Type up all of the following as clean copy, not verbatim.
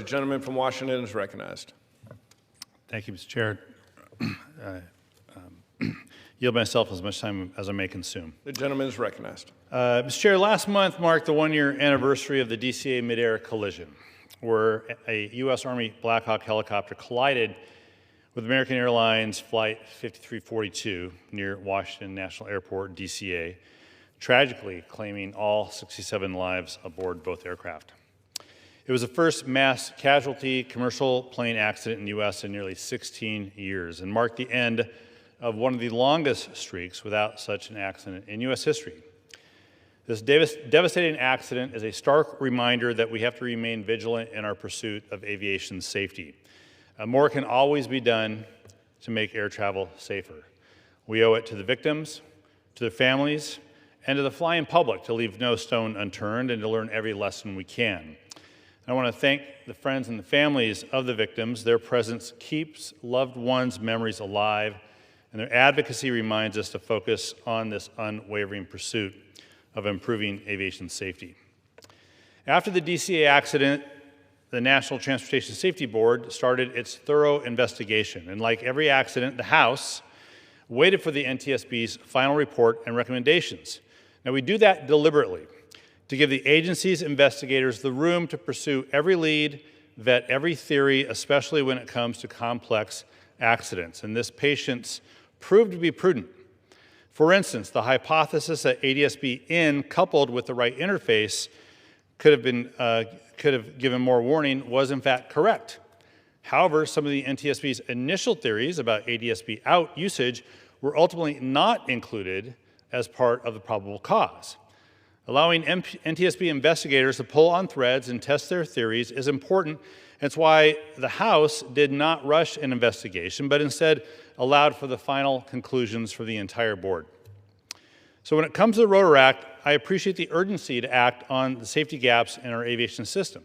The gentleman from Washington is recognized. Thank you, Mr. Chair. Yield myself as much time as I may consume. The gentleman is recognized. Mr. Chair, last month marked the one-year anniversary of the DCA mid-air collision, where a U.S. Army Black Hawk helicopter collided with American Airlines Flight 5342 near Washington National Airport, DCA, tragically claiming all 67 lives aboard both aircraft. It was the first mass casualty commercial plane accident in the U.S. in nearly 16 years and marked the end of one of the longest streaks without such an accident in U.S. history. This devastating accident is a stark reminder that we have to remain vigilant in our pursuit of aviation safety. More can always be done to make air travel safer. We owe it to the victims, to their families, and to the flying public to leave no stone unturned and to learn every lesson we can. I want to thank the friends and the families of the victims. Their presence keeps loved ones' memories alive, and their advocacy reminds us to focus on this unwavering pursuit of improving aviation safety. After the DCA accident, the National Transportation Safety Board started its thorough investigation, and like every accident, the House waited for the NTSB's final report and recommendations. Now, we do that deliberately to give the agency's investigators the room to pursue every lead, vet every theory, especially when it comes to complex accidents, and this patience proved to be prudent. For instance, the hypothesis that ADS-B coupled with the right interface could have given more warning was in fact correct. However, some of the NTSB's initial theories about ADS-B out usage were ultimately not included as part of the probable cause. Allowing NTSB investigators to pull on threads and test their theories is important. That's why the House did not rush an investigation, but instead allowed for the final conclusions for the entire board. So when it comes to the Rotor Act, I appreciate the urgency to act on the safety gaps in our aviation system.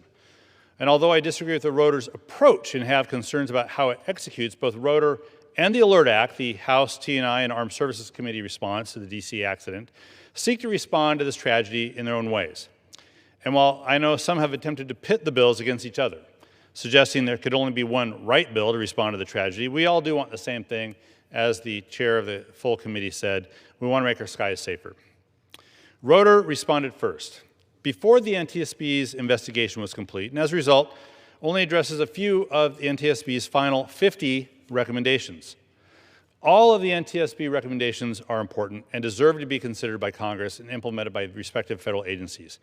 And although I disagree with the Rotor's approach and have concerns about how it executes, both Rotor and the Alert Act, the House T&I and Armed Services Committee response to the DC accident, seek to respond to this tragedy in their own ways. And while I know some have attempted to pit the bills against each other, suggesting there could only be one right bill to respond to the tragedy, we all do want the same thing. As the chair of the full committee said, we want to make our skies safer. Rotor responded first, before the NTSB's investigation was complete, and as a result, only addresses a few of the NTSB's final 50 recommendations. All of the NTSB recommendations are important and deserve to be considered by Congress and implemented by respective federal agencies.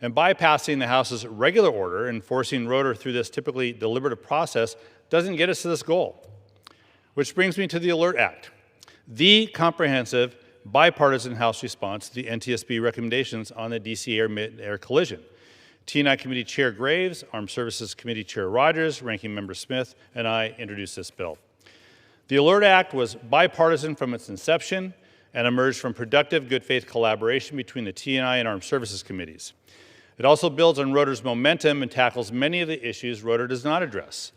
And bypassing the House's regular order and forcing Rotor through this typically deliberative process doesn't get us to this goal. Which brings me to the Alert Act, the comprehensive bipartisan House response to the NTSB recommendations on the DC mid-air collision. T&I Committee Chair Graves, Armed Services Committee Chair Rogers, Ranking Member Smith, and I introduced this bill. The Alert Act was bipartisan from its inception and emerged from productive good faith collaboration between the T&I and Armed Services Committees. It also builds on Rotor's momentum and tackles many of the issues Rotor does not address.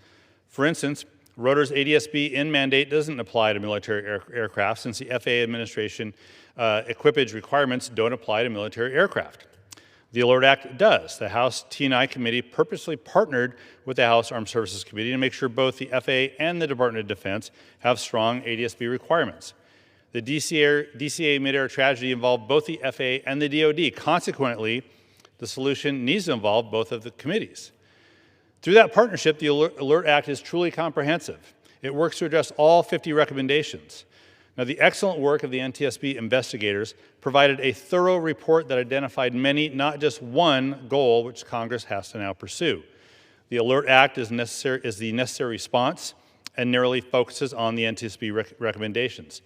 For instance, Rotor's ADS-B mandate doesn't apply to military aircraft since the FAA administration equipage requirements don't apply to military aircraft. The Alert Act does. The House T&I Committee purposely partnered with the House Armed Services Committee to make sure both the FAA and the Department of Defense have strong ADS-B requirements. The DCA mid-air tragedy involved both the FAA and the DoD. Consequently, the solution needs to involve both of the committees. Through that partnership, the Alert Act is truly comprehensive. It works to address all 50 recommendations. Now, the excellent work of the NTSB investigators provided a thorough report that identified many, not just one, goal which Congress has to now pursue. The Alert Act is the necessary response and narrowly focuses on the NTSB recommendations.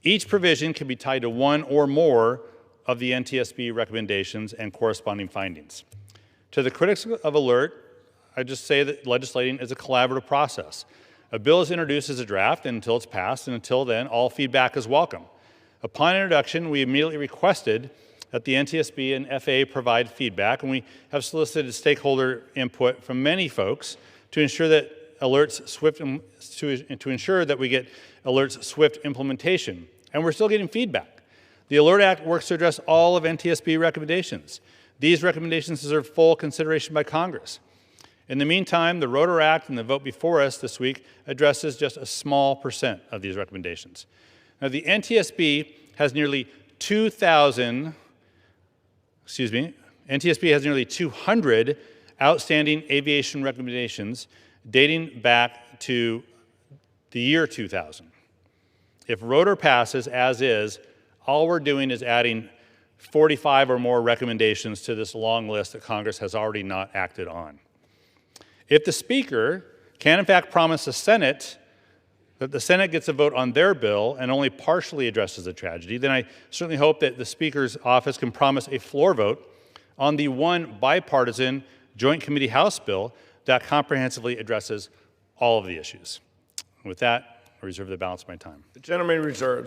Each provision can be tied to one or more of the NTSB recommendations and corresponding findings. To the critics of Alert, I just say that legislating is a collaborative process. A bill is introduced as a draft until it's passed, and until then, all feedback is welcome. Upon introduction, we immediately requested that the NTSB and FAA provide feedback, and we have solicited stakeholder input from many folks to ensure that we get Alert's swift implementation. And we're still getting feedback. The Alert Act works to address all of NTSB recommendations. These recommendations deserve full consideration by Congress. In the meantime, the Rotor Act and the vote before us this week addresses just a small percent of these recommendations. Now, the NTSB has nearly 200 outstanding aviation recommendations dating back to the year 2000. If Rotor passes as is, all we're doing is adding 45 or more recommendations to this long list that Congress has already not acted on. If the Speaker can in fact promise the Senate that the Senate gets a vote on their bill and only partially addresses the tragedy, then I certainly hope that the Speaker's office can promise a floor vote on the one bipartisan Joint Committee House bill that comprehensively addresses all of the issues. With that, I reserve the balance of my time. The gentleman reserves.